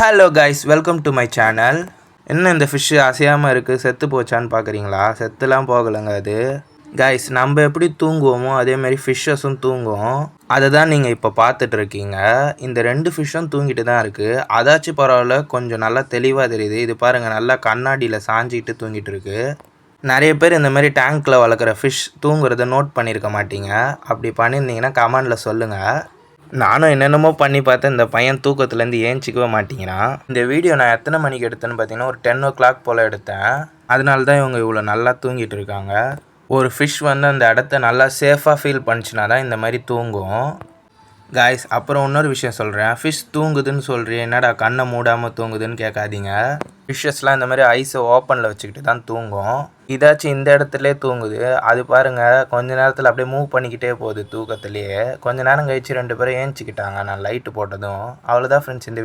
Hello guys, welcome to my channel. என்ன இந்த fish அசையாமல் இருக்குது, செத்து போச்சான்னு பார்க்குறீங்களா? செத்துலாம் போகலைங்க அது. கைஸ், நம்ம எப்படி தூங்குவோமோ அதேமாரி ஃபிஷ்ஷஸும் தூங்கும். அதை தான் நீங்கள் இப்போ பார்த்துட்ருக்கீங்க. இந்த 2 ஃபிஷ்ஷும் தூங்கிட்டு தான் இருக்குது. அதாச்சும் பரவாயில்ல, கொஞ்சம் நல்லா தெளிவாக தெரியுது. இது பாருங்கள், நல்லா கண்ணாடியில் சாஞ்சிட்டு தூங்கிட்டு இருக்கு. நிறைய பேர் இந்த மாதிரி டேங்க்கில் வளர்க்குற ஃபிஷ் தூங்குறத நோட் பண்ணியிருக்க மாட்டீங்க. அப்படி பண்ணியிருந்தீங்கன்னா கமெண்டில் சொல்லுங்கள். நானும் என்னென்னமோ பண்ணி பார்த்தேன், இந்த பையன் தூக்கத்துலேருந்து ஏஞ்சிக்கவே மாட்டேங்கிறான். இந்த வீடியோ நான் எத்தனை மணிக்கு எடுத்தேன்னு பார்த்தீங்கன்னா ஒரு 10 o'clock போல் எடுத்தேன். அதனால தான் இவங்க இவ்வளோ நல்லா தூங்கிட்டு இருக்காங்க. ஒரு ஃபிஷ் வந்து அந்த இடத்த நல்லா சேஃபாக ஃபீல் பண்ணிச்சுனா தான் இந்த மாதிரி தூங்கும். காய்ஸ், அப்புறம் இன்னொரு விஷயம் சொல்கிறேன். ஃபிஷ் தூங்குதுன்னு சொல்கிறேன், என்னடா கண்ணை மூடாமல் தூங்குதுன்னு கேட்காதீங்க. ஃபிஷ்ஷஸ்லாம் இந்த மாதிரி ஐஸை ஓப்பனில் வச்சுக்கிட்டு தான் தூங்கும். இதாச்சும் இந்த இடத்துலேயே தூங்குது. அது பாருங்கள், கொஞ்ச நேரத்தில் அப்படியே மூவ் பண்ணிக்கிட்டே போகுது தூக்கத்துலேயே. கொஞ்ச நேரம் கழிச்சு 2 பேரும் ஏஞ்சிக்கிட்டாங்க நான் லைட்டு போட்டதும். அவ்வளோதான் ஃப்ரெண்ட்ஸ் இந்த